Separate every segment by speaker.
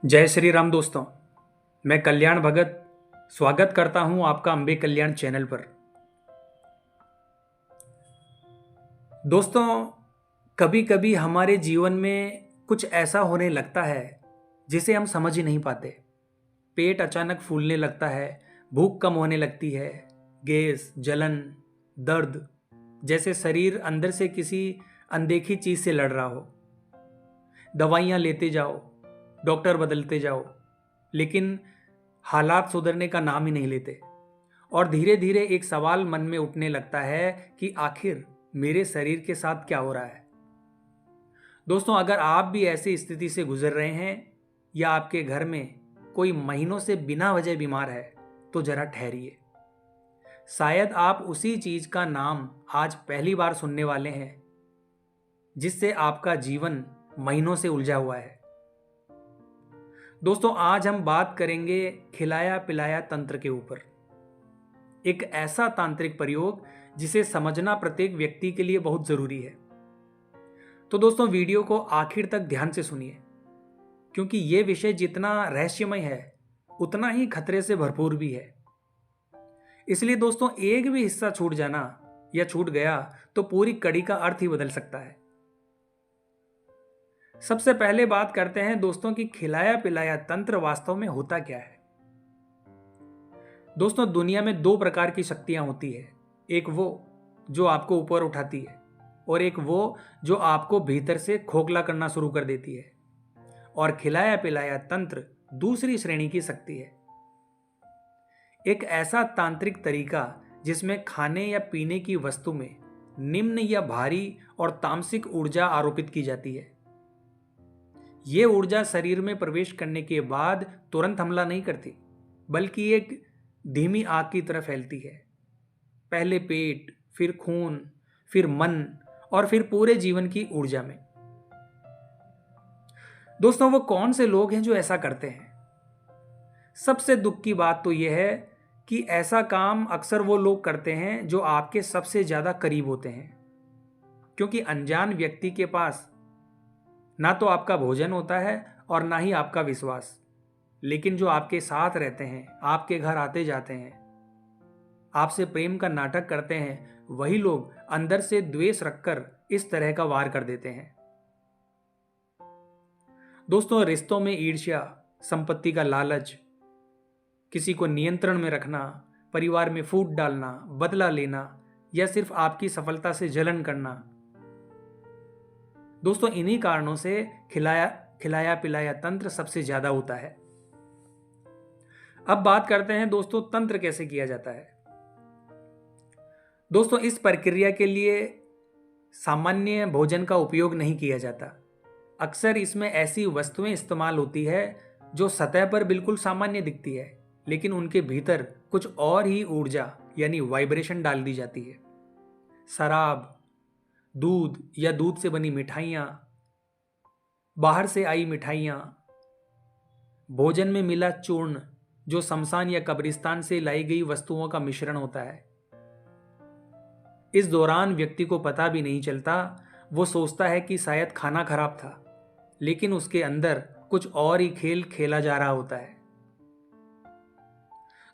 Speaker 1: जय श्री राम दोस्तों। मैं कल्याण भगत स्वागत करता हूं आपका अंबे कल्याण चैनल पर। दोस्तों, कभी कभी हमारे जीवन में कुछ ऐसा होने लगता है जिसे हम समझ ही नहीं पाते। पेट अचानक फूलने लगता है, भूख कम होने लगती है, गैस, जलन, दर्द, जैसे शरीर अंदर से किसी अनदेखी चीज से लड़ रहा हो। दवाइयाँ लेते जाओ, डॉक्टर बदलते जाओ, लेकिन हालात सुधरने का नाम ही नहीं लेते। और धीरे धीरे एक सवाल मन में उठने लगता है कि आखिर मेरे शरीर के साथ क्या हो रहा है। दोस्तों, अगर आप भी ऐसी स्थिति से गुजर रहे हैं या आपके घर में कोई महीनों से बिना वजह बीमार है, तो जरा ठहरिए। शायद आप उसी चीज का नाम आज पहली बार सुनने वाले हैं जिससे आपका जीवन महीनों से उलझा हुआ है। दोस्तों, आज हम बात करेंगे खिलाया पिलाया तंत्र के ऊपर। एक ऐसा तांत्रिक प्रयोग जिसे समझना प्रत्येक व्यक्ति के लिए बहुत जरूरी है। तो दोस्तों, वीडियो को आखिर तक ध्यान से सुनिए, क्योंकि यह विषय जितना रहस्यमय है उतना ही खतरे से भरपूर भी है। इसलिए दोस्तों, एक भी हिस्सा छूट जाना या छूट गया तो पूरी कड़ी का अर्थ ही बदल सकता है। सबसे पहले बात करते हैं दोस्तों कि खिलाया पिलाया तंत्र वास्तव में होता क्या है। दोस्तों, दुनिया में दो प्रकार की शक्तियां होती है। एक वो जो आपको ऊपर उठाती है, और एक वो जो आपको भीतर से खोखला करना शुरू कर देती है। और खिलाया पिलाया तंत्र दूसरी श्रेणी की शक्ति है। एक ऐसा तांत्रिक तरीका जिसमें खाने या पीने की वस्तु में निम्न या भारी और तामसिक ऊर्जा आरोपित की जाती है। ये ऊर्जा शरीर में प्रवेश करने के बाद तुरंत हमला नहीं करती, बल्कि एक धीमी आग की तरह फैलती है। पहले पेट, फिर खून, फिर मन और फिर पूरे जीवन की ऊर्जा में। दोस्तों, वो कौन से लोग हैं जो ऐसा करते हैं? सबसे दुख की बात तो यह है कि ऐसा काम अक्सर वो लोग करते हैं जो आपके सबसे ज्यादा करीब होते हैं, क्योंकि अनजान व्यक्ति के पास ना तो आपका भोजन होता है और ना ही आपका विश्वास। लेकिन जो आपके साथ रहते हैं, आपके घर आते जाते हैं, आपसे प्रेम का नाटक करते हैं, वही लोग अंदर से द्वेष रखकर इस तरह का वार कर देते हैं। दोस्तों, रिश्तों में ईर्ष्या, संपत्ति का लालच, किसी को नियंत्रण में रखना, परिवार में फूट डालना, बदला लेना या सिर्फ आपकी सफलता से जलन करना, दोस्तों इन्हीं कारणों से खिलाया पिलाया तंत्र सबसे ज्यादा होता है। अब बात करते हैं दोस्तों, तंत्र कैसे किया जाता है। दोस्तों, इस प्रक्रिया के लिए सामान्य भोजन का उपयोग नहीं किया जाता। अक्सर इसमें ऐसी वस्तुएं इस्तेमाल होती है जो सतह पर बिल्कुल सामान्य दिखती है, लेकिन उनके भीतर कुछ और ही ऊर्जा यानी वाइब्रेशन डाल दी जाती है। शराब, दूध या दूध से बनी मिठाइयाँ, बाहर से आई मिठाइयाँ, भोजन में मिला चूर्ण जो शमशान या कब्रिस्तान से लाई गई वस्तुओं का मिश्रण होता है। इस दौरान व्यक्ति को पता भी नहीं चलता। वो सोचता है कि शायद खाना खराब था, लेकिन उसके अंदर कुछ और ही खेल खेला जा रहा होता है।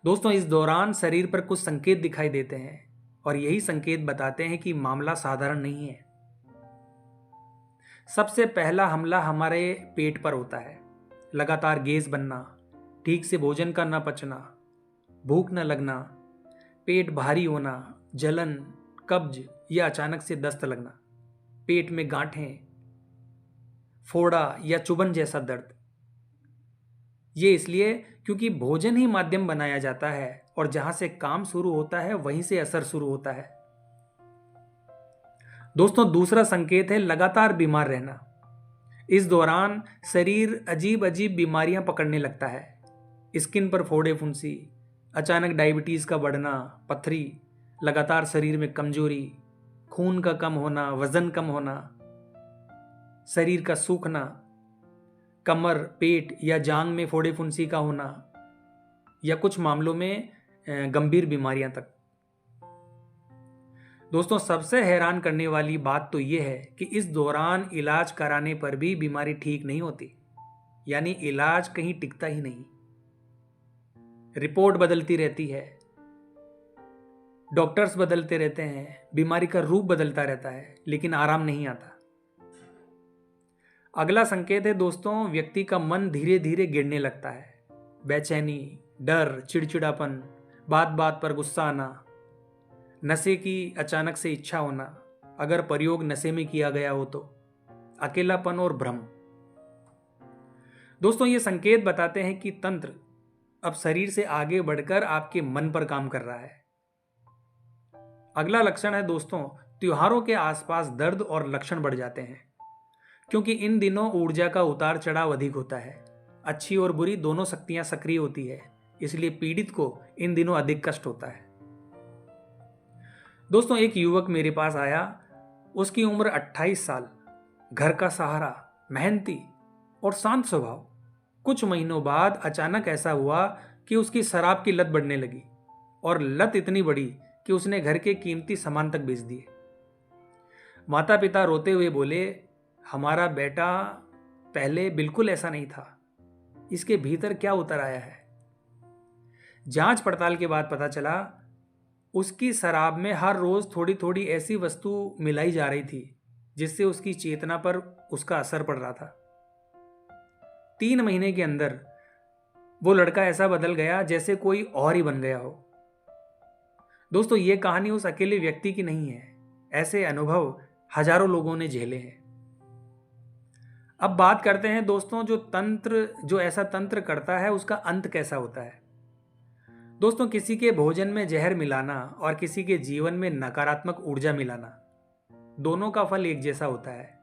Speaker 1: दोस्तों, इस दौरान शरीर पर कुछ संकेत दिखाई देते हैं और यही संकेत बताते हैं कि मामला साधारण नहीं है। सबसे पहला हमला हमारे पेट पर होता है। लगातार गैस बनना, ठीक से भोजन का न पचना, भूख न लगना, पेट भारी होना, जलन, कब्ज या अचानक से दस्त लगना, पेट में गांठें, फोड़ा या चुभन जैसा दर्द। ये इसलिए क्योंकि भोजन ही माध्यम बनाया जाता है और जहां से काम शुरू होता है वहीं से असर शुरू होता है। दोस्तों, दूसरा संकेत है लगातार बीमार रहना। इस दौरान शरीर अजीब अजीब बीमारियां पकड़ने लगता है। स्किन पर फोड़े फुंसी, अचानक डायबिटीज का बढ़ना, पथरी, लगातार शरीर में कमजोरी, खून का कम होना, वजन कम होना, शरीर का सूखना, कमर, पेट या जांग में फोड़े फुंसी का होना, या कुछ मामलों में गंभीर बीमारियां तक। दोस्तों, सबसे हैरान करने वाली बात तो यह है कि इस दौरान इलाज कराने पर भी बीमारी ठीक नहीं होती। यानी इलाज कहीं टिकता ही नहीं। रिपोर्ट बदलती रहती है, डॉक्टर्स बदलते रहते हैं, बीमारी का रूप बदलता रहता है, लेकिन आराम नहीं आता। अगला संकेत है दोस्तों, व्यक्ति का मन धीरे धीरे गिरने लगता है। बेचैनी, डर, चिड़चिड़ापन, बात बात पर गुस्सा आना, नशे की अचानक से इच्छा होना, अगर प्रयोग नशे में किया गया हो तो, अकेलापन और भ्रम। दोस्तों ये संकेत बताते हैं कि तंत्र अब शरीर से आगे बढ़कर आपके मन पर काम कर रहा है। अगला लक्षण है दोस्तों, त्योहारों के आसपास दर्द और लक्षण बढ़ जाते हैं, क्योंकि इन दिनों ऊर्जा का उतार चढ़ाव अधिक होता है। अच्छी और बुरी दोनों शक्तियां सक्रिय होती है, इसलिए पीड़ित को इन दिनों अधिक कष्ट होता है। दोस्तों एक युवक मेरे पास आया, उसकी उम्र 28 साल, घर का सहारा, मेहनती और शांत स्वभाव। कुछ महीनों बाद अचानक ऐसा हुआ कि उसकी शराब की लत बढ़ने लगी, और लत इतनी बड़ी कि उसने घर के कीमती सामान तक बेच दिए। माता पिता रोते हुए बोले, हमारा बेटा पहले बिल्कुल ऐसा नहीं था, इसके भीतर क्या उतर आया है। जांच पड़ताल के बाद पता चला, उसकी शराब में हर रोज थोड़ी थोड़ी ऐसी वस्तु मिलाई जा रही थी जिससे उसकी चेतना पर उसका असर पड़ रहा था। 3 महीने के अंदर वो लड़का ऐसा बदल गया जैसे कोई और ही बन गया हो। दोस्तों ये कहानी उस अकेले व्यक्ति की नहीं है, ऐसे अनुभव हजारों लोगों ने झेले हैं। अब बात करते हैं दोस्तों, जो ऐसा तंत्र करता है उसका अंत कैसा होता है। दोस्तों किसी के भोजन में जहर मिलाना और किसी के जीवन में नकारात्मक ऊर्जा मिलाना, दोनों का फल एक जैसा होता है।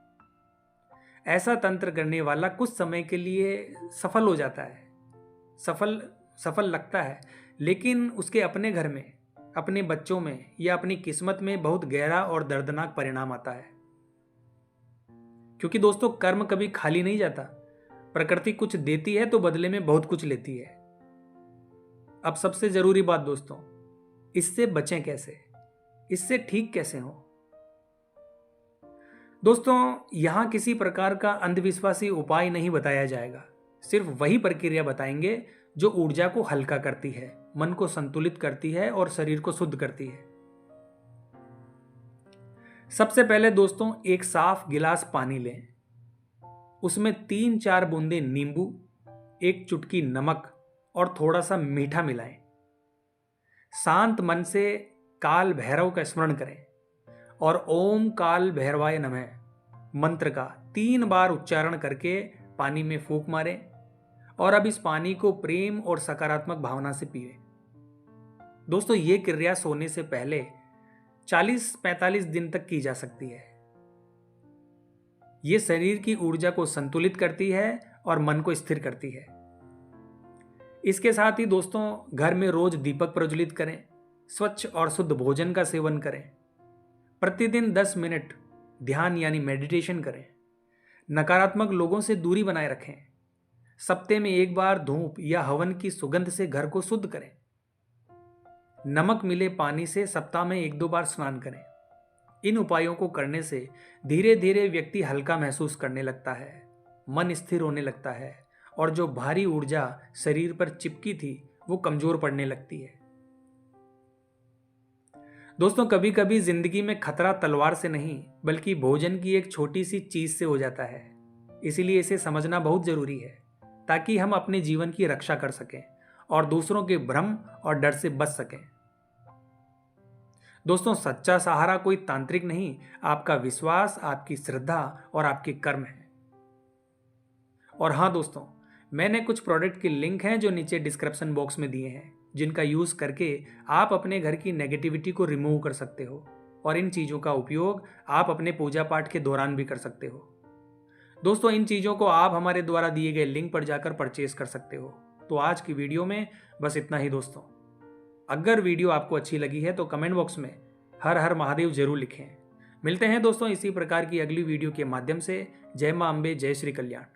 Speaker 1: ऐसा तंत्र करने वाला कुछ समय के लिए सफल हो जाता है, सफल लगता है, लेकिन उसके अपने घर में, अपने बच्चों में या अपनी किस्मत में बहुत गहरा और दर्दनाक परिणाम आता है। क्योंकि दोस्तों कर्म कभी खाली नहीं जाता, प्रकृति कुछ देती है तो बदले में बहुत कुछ लेती है। अब सबसे जरूरी बात दोस्तों, इससे बचें कैसे, इससे ठीक कैसे हो। दोस्तों यहां किसी प्रकार का अंधविश्वासी उपाय नहीं बताया जाएगा, सिर्फ वही प्रक्रिया बताएंगे जो ऊर्जा को हल्का करती है, मन को संतुलित करती है और शरीर को शुद्ध करती है। सबसे पहले दोस्तों एक साफ गिलास पानी लें, उसमें 3-4 बूंदे नींबू, 1 चुटकी नमक और थोड़ा सा मीठा मिलाएं। शांत मन से काल भैरव का स्मरण करें और ओम काल भैरवाय नमः मंत्र का 3 बार उच्चारण करके पानी में फूंक मारें, और अब इस पानी को प्रेम और सकारात्मक भावना से पिएं। दोस्तों ये क्रिया सोने से पहले 40-45 दिन तक की जा सकती है। यह शरीर की ऊर्जा को संतुलित करती है और मन को स्थिर करती है। इसके साथ ही दोस्तों घर में रोज दीपक प्रज्वलित करें, स्वच्छ और शुद्ध भोजन का सेवन करें, प्रतिदिन 10 मिनट ध्यान यानी मेडिटेशन करें, नकारात्मक लोगों से दूरी बनाए रखें, सप्ताह में 1 बार धूप या हवन की सुगंध से घर को शुद्ध करें, नमक मिले पानी से सप्ताह में 1-2 बार स्नान करें। इन उपायों को करने से धीरे धीरे व्यक्ति हल्का महसूस करने लगता है, मन स्थिर होने लगता है और जो भारी ऊर्जा शरीर पर चिपकी थी वो कमजोर पड़ने लगती है। दोस्तों कभी कभी जिंदगी में खतरा तलवार से नहीं बल्कि भोजन की एक छोटी सी चीज से हो जाता है, इसीलिए इसे समझना बहुत जरूरी है ताकि हम अपने जीवन की रक्षा कर सकें और दूसरों के भ्रम और डर से बच सकें। दोस्तों सच्चा सहारा कोई तांत्रिक नहीं, आपका विश्वास, आपकी श्रद्धा और आपके कर्म है। और हाँ दोस्तों, मैंने कुछ प्रोडक्ट के लिंक हैं जो नीचे डिस्क्रिप्शन बॉक्स में दिए हैं, जिनका यूज करके आप अपने घर की नेगेटिविटी को रिमूव कर सकते हो और इन चीजों का उपयोग आप अपने पूजा पाठ के दौरान भी कर सकते हो। दोस्तों इन चीजों को आप हमारे द्वारा दिए गए लिंक पर जाकर परचेज कर सकते हो। तो आज की वीडियो में बस इतना ही दोस्तों। अगर वीडियो आपको अच्छी लगी है तो कमेंट बॉक्स में हर हर महादेव जरूर लिखें। मिलते हैं दोस्तों इसी प्रकार की अगली वीडियो के माध्यम से। जय मां अम्बे, जय श्री कल्याण।